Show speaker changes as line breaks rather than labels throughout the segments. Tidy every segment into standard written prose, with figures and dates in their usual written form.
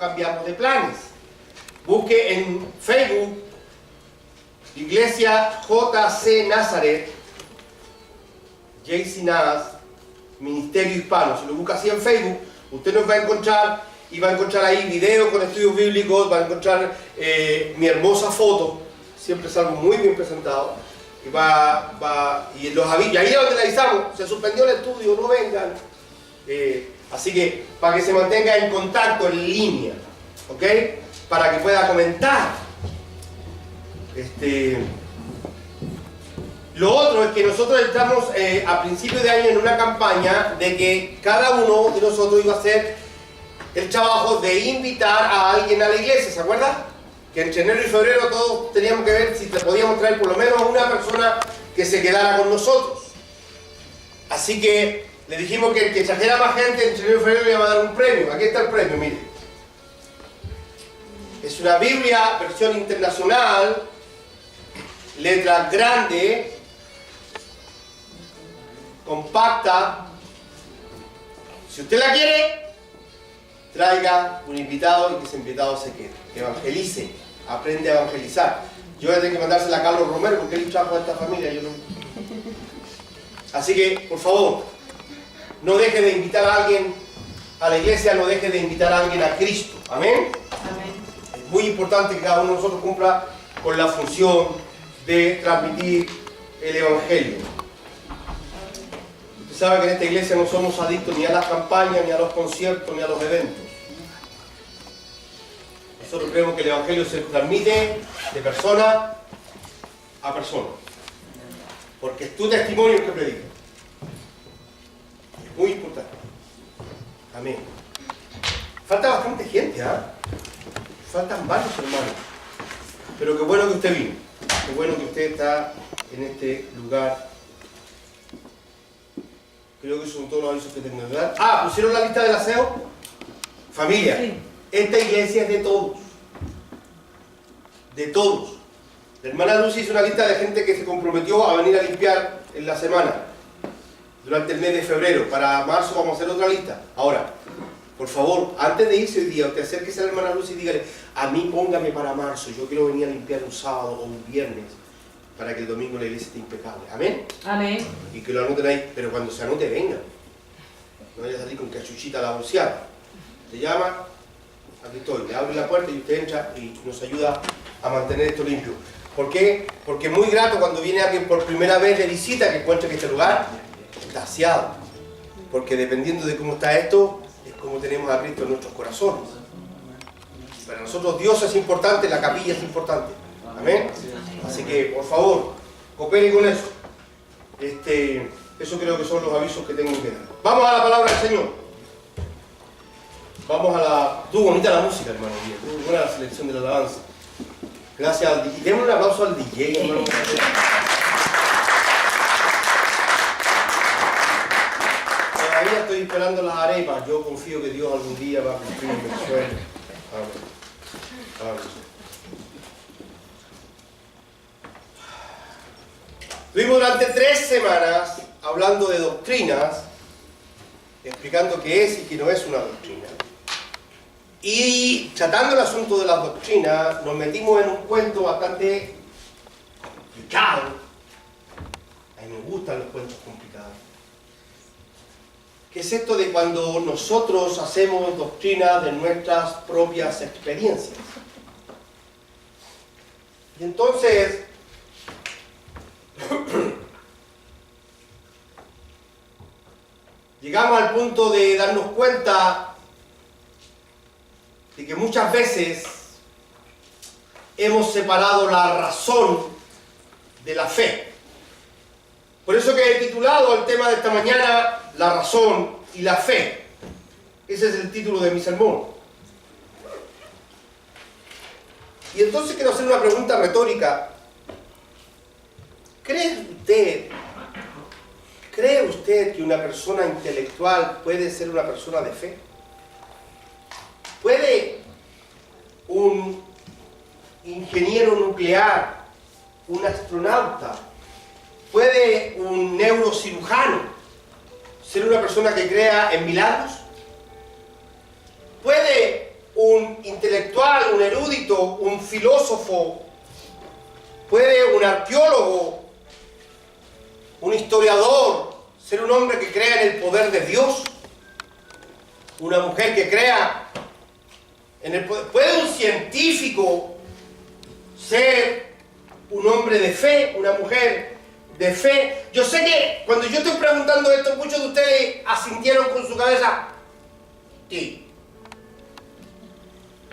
cambiamos de planes. Busque en Facebook Iglesia JC Nazaret, JC Naz, Ministerio Hispano. Si lo busca así en Facebook, usted nos va a encontrar y va a encontrar ahí videos con estudios bíblicos, va a encontrar mi hermosa foto, siempre salgo muy bien presentado. Y ahí es donde le avisamos, se suspendió el estudio, no vengan. Así que para que se mantenga en contacto, en línea, ¿ok? Para que pueda comentar. Lo otro es que nosotros estamos a principios de año en una campaña de que cada uno de nosotros iba a hacer el trabajo de invitar a alguien a la iglesia, ¿se acuerdan? Que entre enero y febrero todos teníamos que ver si podíamos traer por lo menos a una persona que se quedara con nosotros. Así que le dijimos que el que trajera más gente entre enero y febrero le iba a dar un premio. Aquí está el premio, mire. Es una Biblia, versión internacional, letra grande, compacta. Si usted la quiere, traiga un invitado y que ese invitado se quede. Evangelice, aprende a evangelizar. Yo voy a tener que mandársela a Carlos Romero porque él trajo a esta familia. Yo no. Así que, por favor, no deje de invitar a alguien a la iglesia, no deje de invitar a alguien a Cristo. Amén.
Amén.
Es muy importante que cada uno de nosotros cumpla con la función de transmitir el Evangelio. Usted sabe que en esta iglesia no somos adictos ni a las campañas, ni a los conciertos, ni a los eventos. Nosotros creemos que el Evangelio se transmite de persona a persona. Porque es tu testimonio el que predica. Es muy importante. Amén. Falta bastante gente, ¿ah? Faltan varios hermanos. Pero qué bueno que usted vino. Qué bueno que usted está en este lugar. Creo que esos son todos los avisos que tengo que dar. Ah, ¿pusieron la lista del aseo? Familia, sí. Esta iglesia es de todos. De todos. La hermana Lucy hizo una lista de gente que se comprometió a venir a limpiar en la semana, durante el mes de febrero. Para marzo vamos a hacer otra lista. Ahora, por favor, antes de irse hoy día, usted acérquese a la hermana Lucy y dígale: a mí póngame para marzo, yo quiero venir a limpiar un sábado o un viernes, para que el domingo la iglesia esté impecable. ¿Amén?
Amén.
Y que lo anoten ahí, pero cuando se anote, venga. No vaya a salir con cachuchita a la bolseada. Te llama, aquí estoy, le abre la puerta y usted entra y nos ayuda a mantener esto limpio. ¿Por qué? Porque es muy grato cuando viene alguien por primera vez de visita que encuentre que este lugar está aseado. Porque dependiendo de cómo está esto, es como tenemos a Cristo en nuestros corazones. Para nosotros Dios es importante, la capilla es importante. Amén. Así que, por favor, coopere con eso. Eso creo que son los avisos que tengo que dar. Vamos a la palabra del Señor. Vamos a la... Estuvo bonita la música, hermano. Estuvo buena la selección de la alabanza. Gracias al DJ. Demos un aplauso al DJ, hermano. Todavía estoy esperando las arepas. Yo confío que Dios algún día va a cumplir mi sueño. Amén. Amén. Estuvimos durante 3 semanas hablando de doctrinas, explicando qué es y qué no es una doctrina. Y tratando el asunto de las doctrinas, nos metimos en un cuento bastante complicado. A mí me gustan los cuentos complicados. ¿Qué es esto de cuando nosotros hacemos doctrina de nuestras propias experiencias? Y entonces... llegamos al punto de darnos cuenta de que muchas veces hemos separado la razón de la fe. Por eso que he titulado el tema de esta mañana La razón y la fe. Ese es el título de mi sermón. Y entonces quiero hacer una pregunta retórica. ¿Cree usted que una persona intelectual puede ser una persona de fe? ¿Puede un ingeniero nuclear, un astronauta, puede un neurocirujano ser una persona que crea en milagros? ¿Puede un intelectual, un erudito, un filósofo, puede un arqueólogo, un historiador, ser un hombre que crea en el poder de Dios, una mujer que crea en el poder. ¿Puede un científico ser un hombre de fe, una mujer de fe? Yo sé que cuando yo estoy preguntando esto, muchos de ustedes asintieron con su cabeza. Sí.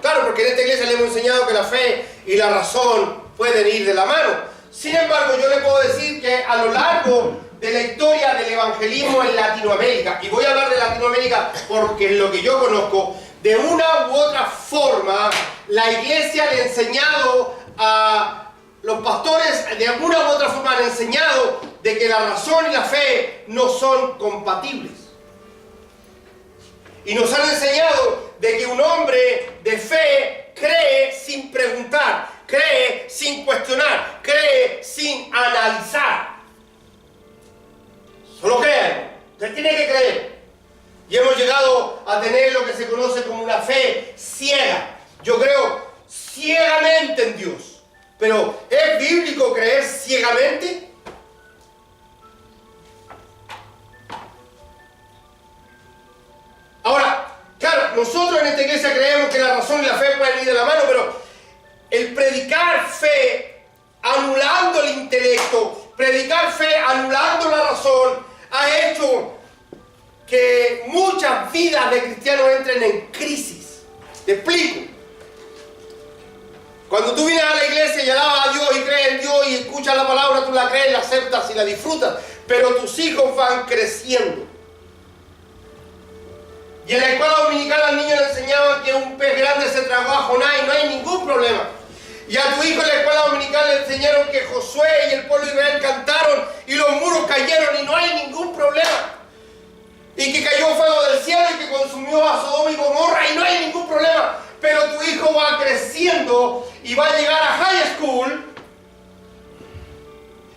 Claro, porque en esta iglesia le hemos enseñado que la fe y la razón pueden ir de la mano. Sin embargo, yo le puedo decir que a lo largo de la historia del evangelismo en Latinoamérica, y voy a hablar de Latinoamérica porque es lo que yo conozco, de una u otra forma, la iglesia le ha enseñado a los pastores, de alguna u otra forma han enseñado de que la razón y la fe no son compatibles. Y nos han enseñado de que un hombre de fe cree sin preguntar, cree sin cuestionar, cree sin analizar. Solo cree. Usted tiene que creer. Y hemos llegado a tener lo que se conoce como una fe ciega. Yo creo ciegamente en Dios. Pero ¿es bíblico creer ciegamente? Ahora, claro, nosotros en esta iglesia creemos que la razón y la fe pueden ir de la mano, pero el predicar fe anulando el intelecto, predicar fe anulando la razón, ha hecho que muchas vidas de cristianos entren en crisis. Te explico. Cuando tú vienes a la iglesia y alabas a Dios y crees en Dios y escuchas la palabra, tú la crees, la aceptas y la disfrutas, pero tus hijos van creciendo. Y en la escuela dominical al niño le enseñaban que un pez grande se tragó a Jonás y no hay ningún problema. Y a tu hijo en la escuela dominical le enseñaron que Josué y el pueblo de Israel cantaron y los muros cayeron y no hay ningún problema. Y que cayó fuego del cielo y que consumió a Sodoma y Gomorra y no hay ningún problema. Pero tu hijo va creciendo y va a llegar a high school.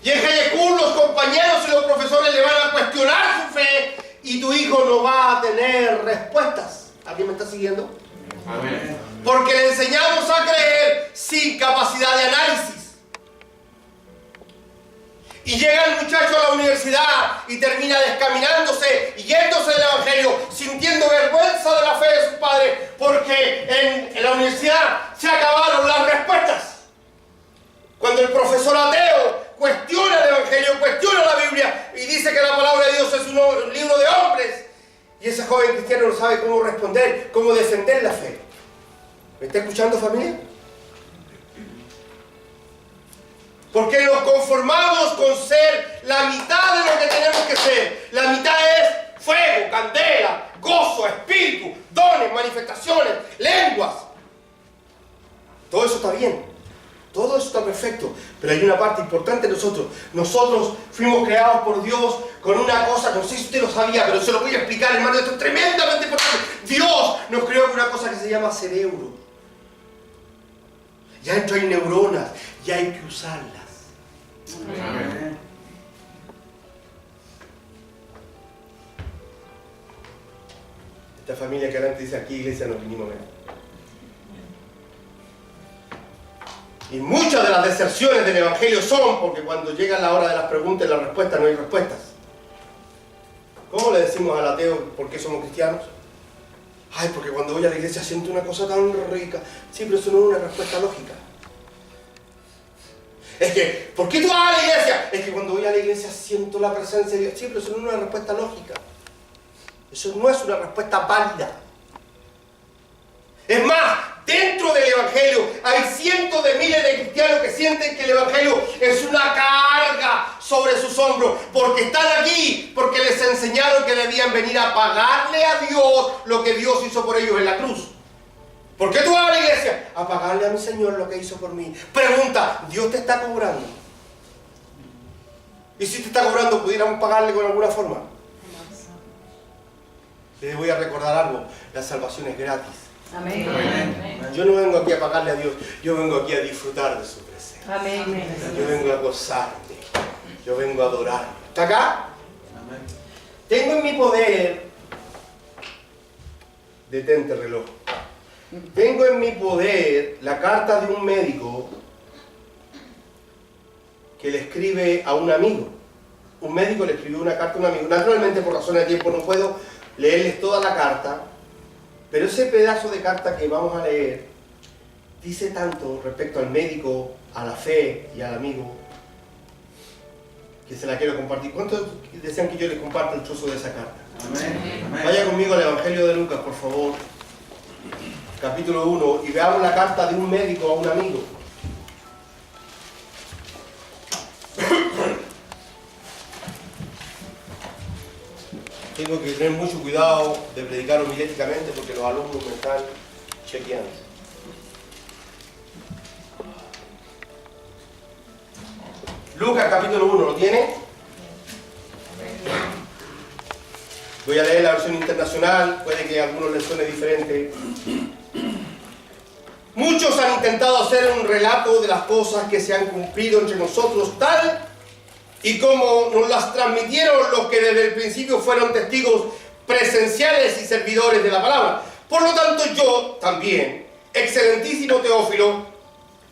Y en high school los compañeros y los profesores le van a cuestionar su fe y tu hijo no va a tener respuestas. ¿Alguien me está siguiendo? Amén. Porque le enseñamos a creer sin capacidad de análisis. Y llega el muchacho a la universidad y termina descaminándose y yéndose del evangelio, sintiendo vergüenza de la fe de sus padres, porque en la universidad se acabaron las respuestas. Cuando el profesor ateo cuestiona el evangelio, cuestiona la Biblia y dice que la palabra de Dios es un libro de hombres, y ese joven cristiano no sabe cómo responder, cómo defender la fe. ¿Me está escuchando, familia? Porque nos conformamos con ser la mitad de lo que tenemos que ser. La mitad es fuego, candela, gozo, espíritu, dones, manifestaciones, lenguas. Todo eso está bien. Todo eso está perfecto. Pero hay una parte importante de nosotros. Nosotros fuimos creados por Dios con una cosa, no sé si usted lo sabía, pero se lo voy a explicar, hermano. Esto es tremendamente importante. Dios nos creó con una cosa que se llama cerebro. Ya dentro hay neuronas y hay que usarlas. Amén. Esta familia que antes dice aquí, iglesia, nos vinimos a ver. Y muchas de las deserciones del evangelio son porque cuando llega la hora de las preguntas y las respuestas no hay respuestas. ¿Cómo le decimos al ateo por qué somos cristianos? Ay, porque cuando voy a la iglesia siento una cosa tan rica. Sí, pero eso no es una respuesta lógica. Es que, ¿por qué tú vas a la iglesia? Es que cuando voy a la iglesia siento la presencia de Dios. Sí, pero eso no es una respuesta lógica. Eso no es una respuesta válida. Es más, dentro del evangelio hay cientos de miles de cristianos que sienten que el evangelio es una carga sobre sus hombros, porque están aquí, porque les enseñaron que debían venir a pagarle a Dios lo que Dios hizo por ellos en la cruz. ¿Por qué tú vas a la iglesia? A pagarle a mi Señor lo que hizo por mí. Pregunta, ¿Dios te está cobrando? ¿Y si te está cobrando, pudiéramos pagarle con alguna forma? Les voy a recordar algo, la salvación es gratis.
Amén.
Amén. Yo no vengo aquí a pagarle a Dios, yo vengo aquí a disfrutar de su presencia.
Amén.
Yo vengo a gozarme, yo vengo a adorarme. ¿Está acá? Amén. Tengo en mi poder, detente reloj, Tengo en mi poder la carta de un médico que le escribe a un amigo. Un médico le escribió una carta a un amigo. Naturalmente, por razones de tiempo, no puedo leerles toda la carta, pero ese pedazo de carta que vamos a leer dice tanto respecto al médico, a la fe y al amigo, que se la quiero compartir. ¿Cuántos desean que yo les comparta el trozo de esa carta? Amén. Vaya conmigo al Evangelio de Lucas, por favor, capítulo 1, y veamos la carta de un médico a un amigo. Tengo que tener mucho cuidado de predicar homiléticamente porque los alumnos me están chequeando. Lucas capítulo 1, ¿lo tiene? Voy a leer la versión internacional, puede que a algunos les suene diferente. Muchos han intentado hacer un relato de las cosas que se han cumplido entre nosotros, tal y como nos las transmitieron los que desde el principio fueron testigos presenciales y servidores de la palabra. Por lo tanto, yo también, excelentísimo Teófilo,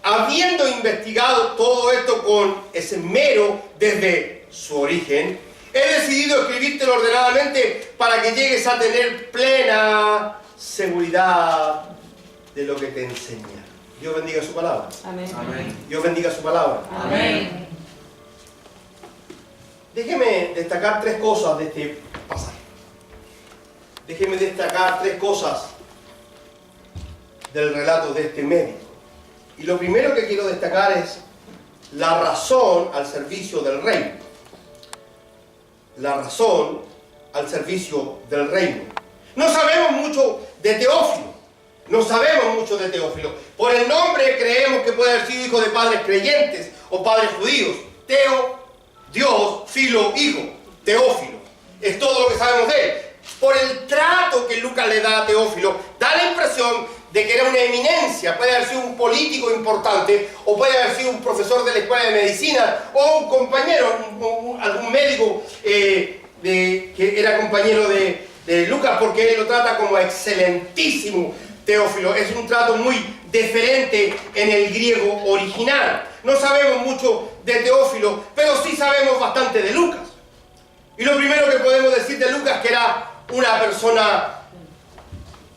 habiendo investigado todo esto con esmero desde su origen, he decidido escribírtelo ordenadamente para que llegues a tener plena seguridad de lo que te enseña. Dios bendiga su palabra.
Amén.
Amén.
Dios bendiga su palabra.
Amén.
Déjeme destacar tres cosas de este pasaje. Déjeme destacar tres cosas del relato de este médico. Y lo primero que quiero destacar es la razón al servicio del reino. La razón al servicio del reino. No sabemos mucho de Teófilo. No sabemos mucho de Teófilo. Por el nombre creemos que puede haber sido hijo de padres creyentes o padres judíos. Teo, Dios, filo, hijo. Teófilo. Es todo lo que sabemos de él. Por el trato que Lucas le da a Teófilo, da la impresión de que era una eminencia. Puede haber sido un político importante, o puede haber sido un profesor de la escuela de medicina, o un compañero, algún médico que era compañero de Lucas, porque él lo trata como excelentísimo Teófilo. Es un trato muy diferente en el griego original. No sabemos mucho de Teófilo, pero sí sabemos bastante de Lucas. Y lo primero que podemos decir de Lucas es que era una persona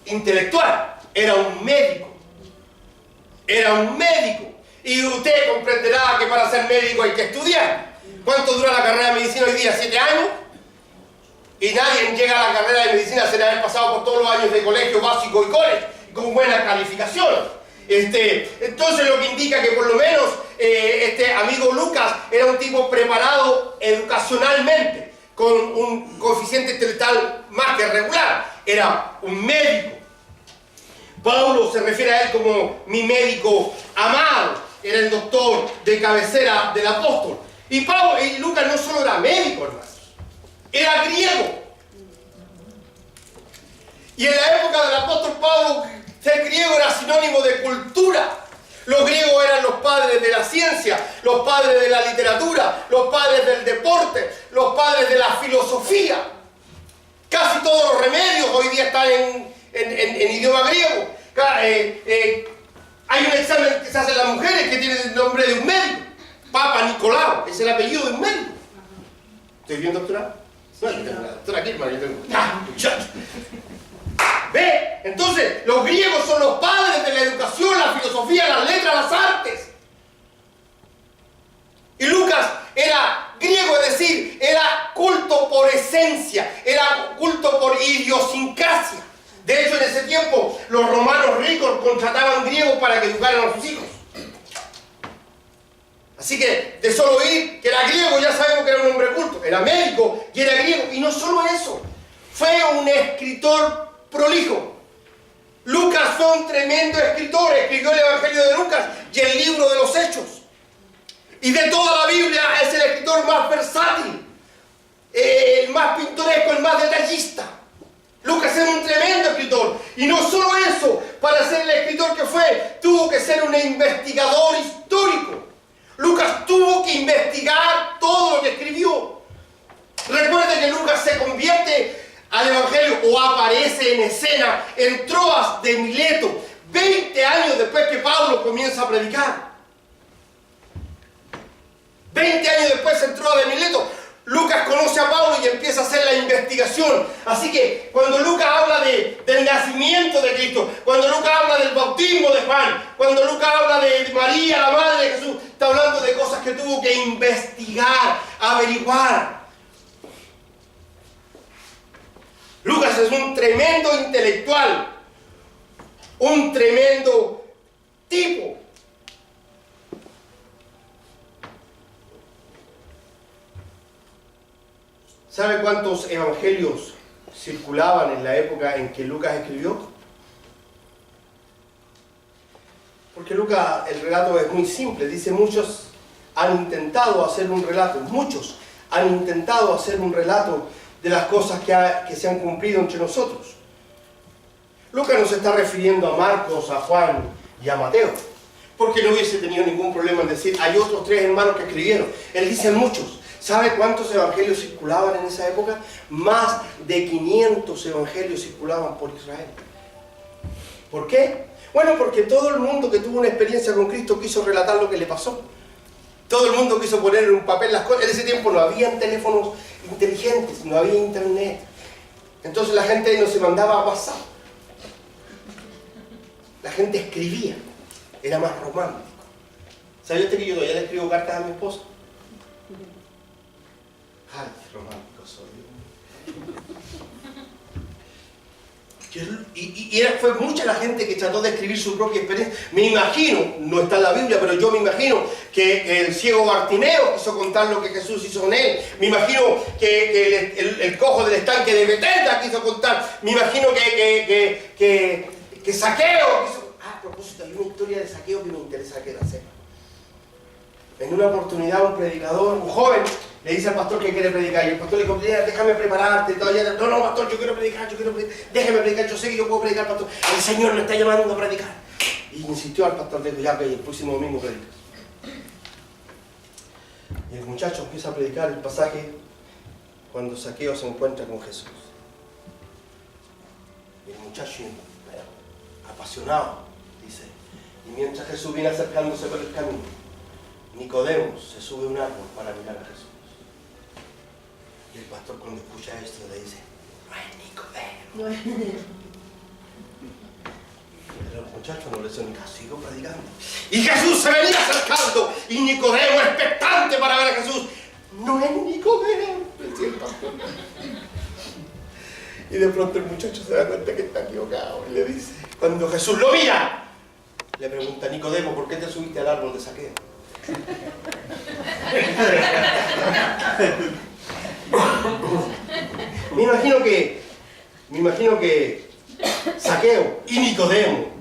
intelectual. Era un médico. Era un médico. Y usted comprenderá que para ser médico hay que estudiar. ¿Cuánto dura la carrera de medicina hoy día? ¿7 años? Y nadie llega a la carrera de medicina sin haber pasado por todos los años de colegio básico y college, con buenas calificaciones. Entonces lo que indica que por lo menos este amigo Lucas era un tipo preparado educacionalmente, con un coeficiente intelectual más que regular. Era un médico. Pablo se refiere a él como mi médico amado. Era el doctor de cabecera del apóstol. Y Lucas no solo era médico, hermanos. Era griego. Y en la época del apóstol Pablo, ser griego era sinónimo de cultura. Los griegos eran los padres de la ciencia, los padres de la literatura, los padres del deporte, los padres de la filosofía. Casi todos los remedios hoy día están en idioma griego. Hay un examen que se hace a las mujeres que tiene el nombre de un médico. Papa Nicolau, es el apellido de un médico. ¿Estoy bien, doctora? No, yo tengo la doctora aquí, hermano, yo tengo... muchachos! ¿Ve? Entonces, los griegos son los padres de la educación, la filosofía, las letras, las artes. Y Lucas era griego, es decir, era culto por esencia, era culto por idiosincrasia. De hecho, en ese tiempo, los romanos ricos contrataban griegos para que educaran a sus hijos. Así que, de solo oír que era griego, ya sabemos que era un hombre culto. Era médico y era griego. Y no solo eso, fue un escritor prolijo. Lucas fue un tremendo escritor. Escribió el Evangelio de Lucas y el libro de los Hechos. Y de toda la Biblia es el escritor más versátil, el más pintoresco, el más detallista. Lucas era un tremendo escritor. Y no solo eso, para ser el escritor que fue, tuvo que ser un investigador histórico. Lucas tuvo que investigar todo lo que escribió. Recuerde que Lucas se convierte al Evangelio o aparece en escena en Troas de Mileto 20 años después que Pablo comienza a predicar. 20 años después entró a Mileto. Lucas conoce a Pablo y empieza a hacer la investigación. Así que cuando Lucas habla del nacimiento de Cristo, cuando Lucas habla del bautismo de Juan, cuando Lucas habla de María, la madre de Jesús, está hablando de cosas que tuvo que investigar, averiguar. Lucas es un tremendo intelectual, un tremendo tipo. ¿Sabe cuántos evangelios circulaban en la época en que Lucas escribió? Porque Lucas, el relato es muy simple. Dice, muchos han intentado hacer un relato. Muchos han intentado hacer un relato de las cosas que se han cumplido entre nosotros. Lucas no se está refiriendo a Marcos, a Juan y a Mateo, porque no hubiese tenido ningún problema en decir, hay otros 3 hermanos que escribieron. Él dice muchos. ¿Sabe cuántos evangelios circulaban en esa época? Más de 500 evangelios circulaban por Israel. ¿Por qué? Bueno, porque todo el mundo que tuvo una experiencia con Cristo quiso relatar lo que le pasó. Todo el mundo quiso poner en un papel las cosas. En ese tiempo no había teléfonos inteligentes, no había internet. Entonces la gente no se mandaba a WhatsApp. La gente escribía. Era más romántico. ¿Sabe usted que yo todavía le escribo cartas a mi esposa? Ay, qué romántico soy. Fue mucha la gente que trató de escribir su propia experiencia. Me imagino, no está en la Biblia, pero yo me imagino que el ciego Bartimeo quiso contar lo que Jesús hizo con él. Me imagino que el cojo del estanque de Betesda quiso contar. Me imagino que Zaqueo quiso... Ah, a propósito, hay una historia de Zaqueo que me interesa que la sepa. En una oportunidad un predicador, un joven, le dice al pastor que quiere predicar, y el pastor le dijo, déjame prepararte, todavía. No, pastor, yo quiero predicar, déjame predicar, yo sé que yo puedo predicar, pastor, el Señor me está llamando a predicar. Y insistió al pastor, le dijo, ya, el próximo domingo predicas. Y el muchacho empieza a predicar el pasaje cuando Zaqueo se encuentra con Jesús. Y el muchacho, apasionado, dice, y mientras Jesús viene acercándose por el camino, Nicodemo se sube a un árbol para mirar a Jesús. Y el pastor, cuando escucha esto, le dice, no es Nicodemo. Pero los muchachos no le hacen ni caso, sigo predicando. Y Jesús se venía acercando, y Nicodemo, expectante para ver a Jesús, no es Nicodemo, decía el pastor. Y de pronto el muchacho se da cuenta que está equivocado y le dice, cuando Jesús lo mira, le pregunta, Nicodemo, ¿por qué te subiste al árbol de Zaqueo? Me imagino que Zaqueo y Nicodemo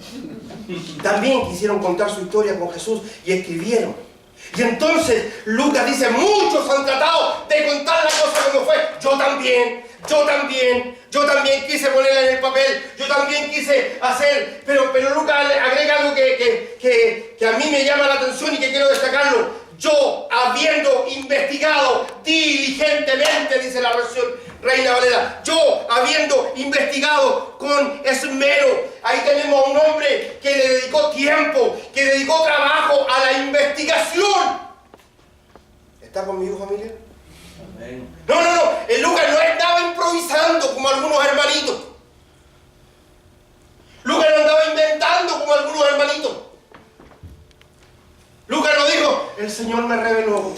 también quisieron contar su historia con Jesús y escribieron. Y entonces Lucas dice, muchos han tratado de contar la cosa como fue. Yo también quise ponerla en el papel, yo también quise hacer, pero Lucas agrega algo que a mí me llama la atención y que quiero destacarlo. Yo, habiendo investigado diligentemente, dice la versión Reina Valera, yo, habiendo investigado con esmero, ahí tenemos a un hombre que le dedicó tiempo, que dedicó trabajo a la investigación. ¿Está conmigo, familia? Amén. No, el Lucas no estaba improvisando como algunos hermanitos. Lucas no andaba inventando como algunos hermanitos. Lucas no dijo, el Señor me reveló,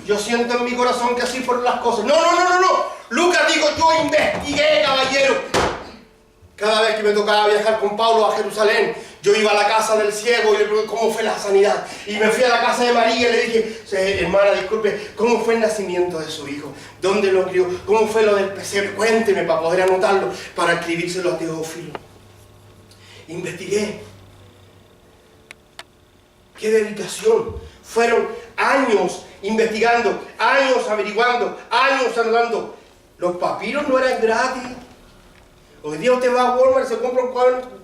yo siento en mi corazón que así fueron las cosas. No. Lucas dijo, yo investigué, caballero. Cada vez que me tocaba viajar con Pablo a Jerusalén, yo iba a la casa del ciego y le pregunté cómo fue la sanidad. Y me fui a la casa de María y le dije, hermana, disculpe, ¿cómo fue el nacimiento de su hijo? ¿Dónde lo crió? ¿Cómo fue lo del pesebre? Cuénteme para poder anotarlo, para escribírselo a Teófilo. Investigué. ¡Qué dedicación! Fueron años investigando, años averiguando, años anotando. Los papiros no eran gratis. Hoy día usted va a Walmart y se compra un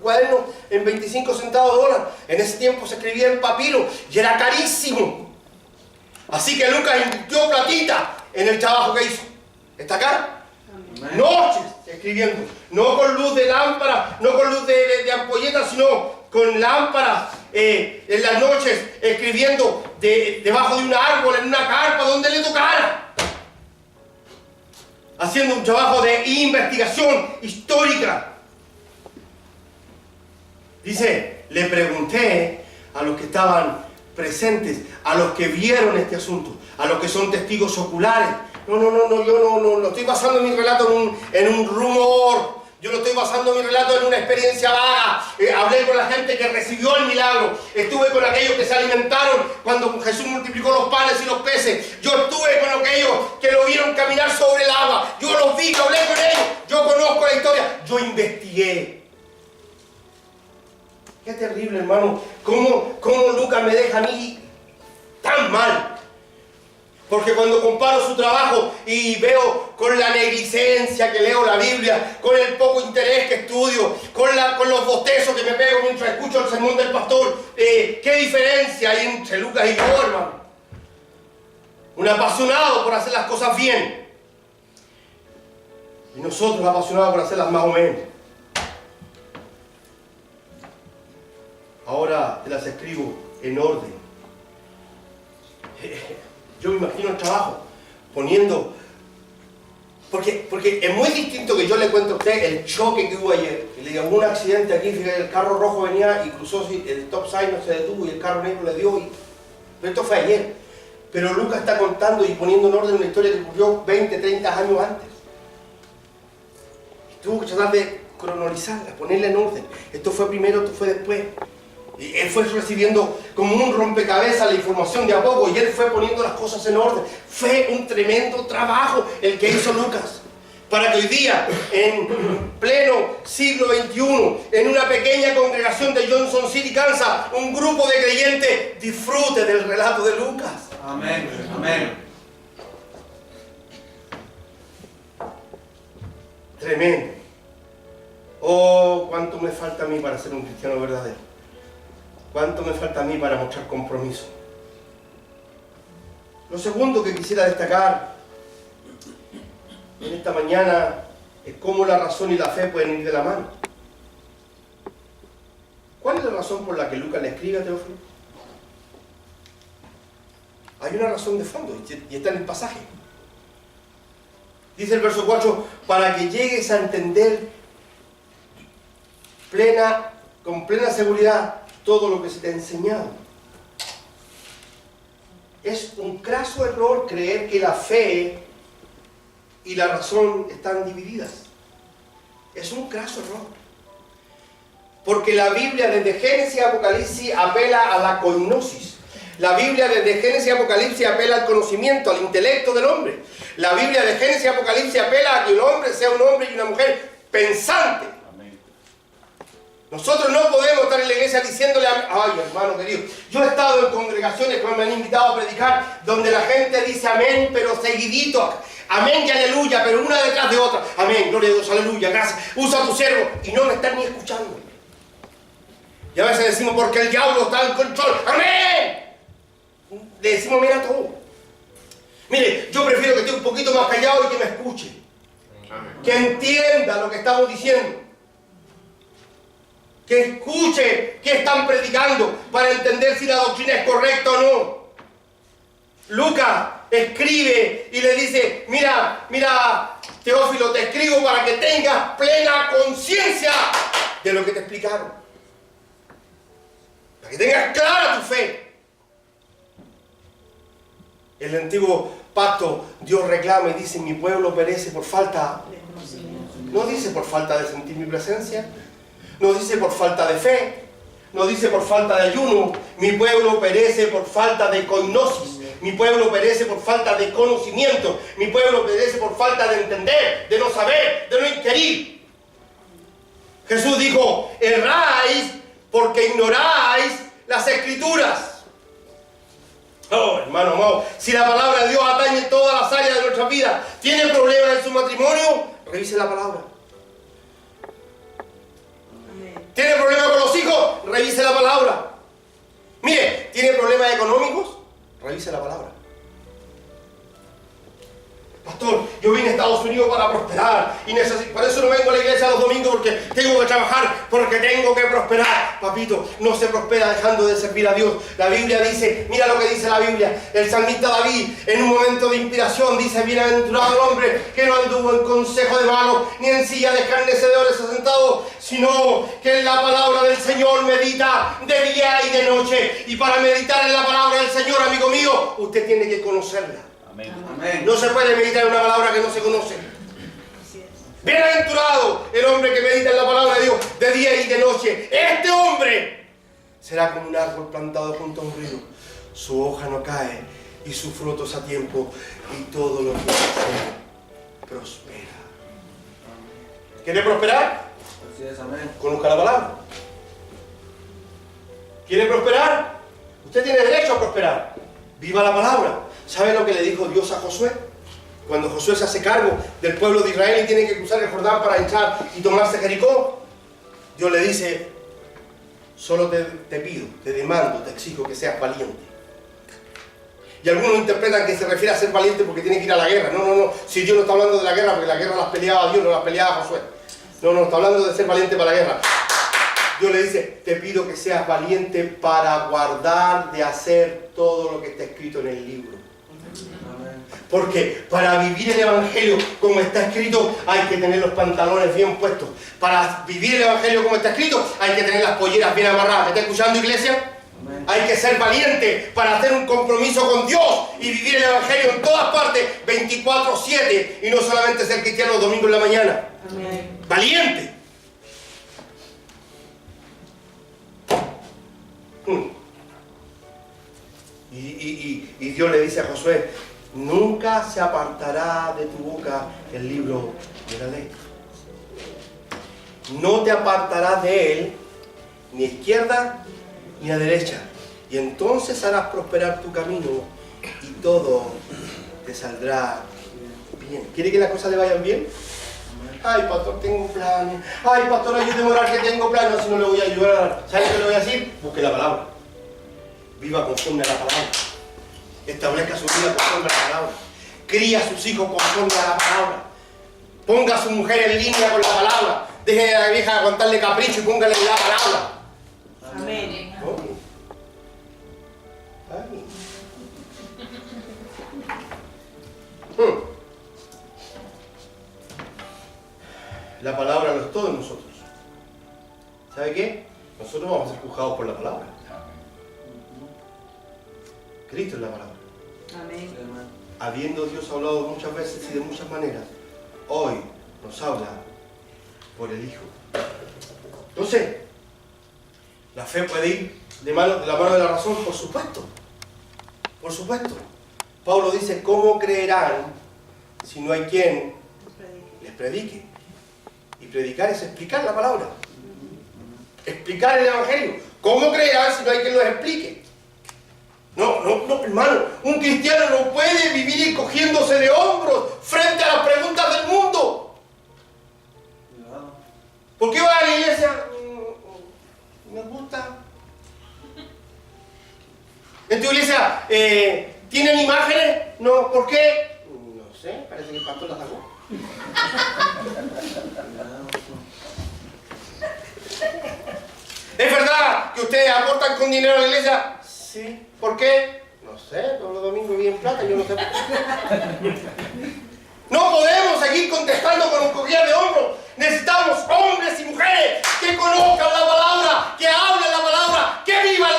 cuaderno en 25 centavos de dólar. En ese tiempo se escribía en papiro y era carísimo. Así que Lucas invirtió platita en el trabajo que hizo. ¿Está acá? Noches escribiendo. No con luz de lámpara, no con luz de ampolleta, sino con lámparas en las noches, escribiendo debajo de un árbol, en una carpa, donde le tocara. Haciendo un trabajo de investigación histórica. Dice, le pregunté a los que estaban presentes, a los que vieron este asunto, a los que son testigos oculares. Yo no estoy basando mi relato en un rumor. Yo no estoy basando mi relato en una experiencia vaga. Hablé con la gente que recibió el milagro. Estuve con aquellos que se alimentaron cuando Jesús multiplicó los panes y los peces. Yo estuve con aquellos que lo vieron caminar sobre el agua. Yo los vi, hablé con ellos. Yo conozco la historia. Yo investigué. Qué terrible, hermano. ¿Cómo Lucas me deja a mí tan mal? Porque cuando comparo su trabajo y veo con la negligencia que leo la Biblia, con el poco interés que estudio, con los bostezos que me pego mientras escucho el sermón del pastor, ¿qué diferencia hay entre Lucas y yo, hermano? Un apasionado por hacer las cosas bien. Y nosotros apasionados por hacerlas más o menos. Ahora te las escribo en orden. Yo me imagino el trabajo poniendo... Porque es muy distinto que yo le cuente a usted el choque que hubo ayer. Que le digo, hubo un accidente aquí, fíjate, el carro rojo venía y cruzó, el stop sign no se detuvo y el carro negro le dio. Pero esto fue ayer. Pero Lucas está contando y poniendo en orden una historia que ocurrió 20, 30 años antes. Y tuvo que tratar de cronologizarla, ponerla en orden. Esto fue primero, esto fue después. Y él fue recibiendo como un rompecabezas la información de a poco y él fue poniendo las cosas en orden. Fue un tremendo trabajo el que hizo Lucas. Para que hoy día, en pleno siglo XXI, en una pequeña congregación de Johnson City, Kansas, un grupo de creyentes disfrute del relato de Lucas.
Amén, amén.
Tremendo. Oh, cuánto me falta a mí para ser un cristiano verdadero. ¿Cuánto me falta a mí para mostrar compromiso? Lo segundo que quisiera destacar en esta mañana es cómo la razón y la fe pueden ir de la mano. ¿Cuál es la razón por la que Lucas le escribe a Teófilo? Hay una razón de fondo y está en el pasaje. Dice el verso 4, para que llegues a entender con plena seguridad todo lo que se te ha enseñado. Es un craso error creer que la fe y la razón están divididas. Es un craso error. Porque la Biblia desde Génesis y Apocalipsis apela a la coinosis. La Biblia desde Génesis y Apocalipsis apela al conocimiento, al intelecto del hombre. La Biblia de Génesis y Apocalipsis apela a que el hombre sea un hombre y una mujer pensante. Nosotros no podemos estar en la iglesia diciéndole ay, hermano querido, yo he estado en congregaciones que me han invitado a predicar donde la gente dice amén, pero seguidito, amén y aleluya, pero una detrás de otra, amén, gloria a Dios, aleluya, gracias, usa a tu siervo, y no me están ni escuchando. Y a veces decimos, porque el diablo está en control, amén. Le decimos, mira todo. Mire, yo prefiero que esté un poquito más callado y que me escuche, que entienda lo que estamos diciendo. Que escuche qué están predicando para entender si la doctrina es correcta o no. Lucas escribe y le dice, mira, Teófilo, te escribo para que tengas plena conciencia de lo que te explicaron. Para que tengas clara tu fe. En el antiguo pacto, Dios reclama y dice, mi pueblo perece por falta. No dice por falta de sentir mi presencia. No dice por falta de fe, no dice por falta de ayuno. Mi pueblo perece por falta de coinosis. Mi pueblo perece por falta de conocimiento. Mi pueblo perece por falta de entender, de no saber, de no inquirir. Jesús dijo, erráis porque ignoráis las Escrituras. Oh, hermano amado, si la palabra de Dios atañe todas las áreas de nuestra vida, ¿tiene problemas en su matrimonio? Revise la palabra. ¿Tiene problemas con los hijos? Revise la palabra. Mire, ¿tiene problemas económicos? Revise la palabra. Pastor, yo vine a Estados Unidos para prosperar y por eso no vengo a la iglesia los domingos, porque tengo que trabajar, porque tengo que prosperar. Papito, no se prospera dejando de servir a Dios. La Biblia dice, mira lo que dice la Biblia. El salmista David, en un momento de inspiración, dice: bienaventurado el hombre que no anduvo en consejo de malos, ni en silla de escarnecedores asentado, sino que en la palabra del Señor medita de día y de noche. Y para meditar en la palabra del Señor, amigo mío, usted tiene que conocerla. Amén. No se puede meditar en una palabra que no se conoce. Bienaventurado el hombre que medita en la palabra de Dios de día y de noche. Este hombre será como un árbol plantado junto a un río. Su hoja no cae y su fruto es a tiempo, y todo lo que hace prospera. ¿Quiere prosperar?
Así es, amén.
Conozca la palabra. ¿Quiere prosperar? Usted tiene derecho a prosperar. Viva la palabra. ¿Sabe lo que le dijo Dios a Josué? Cuando Josué se hace cargo del pueblo de Israel y tiene que cruzar el Jordán para entrar y tomarse Jericó, Dios le dice: solo te pido, te demando, te exijo que seas valiente. Y algunos interpretan que se refiere a ser valiente porque tiene que ir a la guerra. No. Si Dios no está hablando de la guerra, porque la guerra las peleaba Dios, no las peleaba Josué. No, está hablando de ser valiente para la guerra. Dios le dice: te pido que seas valiente para guardar de hacer todo lo que está escrito en el libro. Porque para vivir el Evangelio como está escrito hay que tener los pantalones bien puestos. Para vivir el Evangelio como está escrito hay que tener las polleras bien amarradas. ¿Me está escuchando, iglesia? Amén. Hay que ser valiente para hacer un compromiso con Dios y vivir el Evangelio en todas partes 24/7 y no solamente ser cristiano los domingos en la mañana. Amén. Valiente. Y Dios le dice a Josué: nunca se apartará de tu boca el libro de la ley. No te apartarás de él ni a izquierda ni a derecha. Y entonces harás prosperar tu camino y todo te saldrá bien. ¿Quiere que las cosas le vayan bien? Ay, pastor, tengo planes. Ay, pastor, ayúdeme a orar que tengo planes. Si no le voy a ayudar. ¿Sabe qué le voy a decir? Busque la palabra. Viva conforme a la palabra. Establezca su vida conforme a la palabra. Cría a sus hijos conforme a la palabra. Ponga a su mujer en línea con la palabra. Deje a la vieja aguantarle capricho y póngale la palabra.
Amén.
La palabra no es todo en nosotros. ¿Sabe qué? Nosotros vamos a ser juzgados por la palabra. Cristo es la palabra.
Amén.
Habiendo Dios hablado muchas veces y de muchas maneras, hoy nos habla por el Hijo. Entonces, la fe puede ir de la mano de la razón, por supuesto. Por supuesto. Pablo dice: ¿cómo creerán si no hay quien les predique? Y predicar es explicar la palabra. Explicar el Evangelio. ¿Cómo creerán si no hay quien los explique? No, hermano. Un cristiano no puede vivir encogiéndose de hombros frente a las preguntas del mundo. ¿Por qué va a la iglesia? Me gusta. ¿En tu iglesia tienen imágenes? No, ¿por qué? No sé, parece que el pastor las sacó. ¿Es verdad que ustedes aportan con dinero a la iglesia? Sí. ¿Por qué? No sé, todos los domingos bien plata, yo no sé por qué. No podemos seguir contestando con un cogiar de hombros. Necesitamos hombres y mujeres que conozcan la palabra, que hablen la palabra, que vivan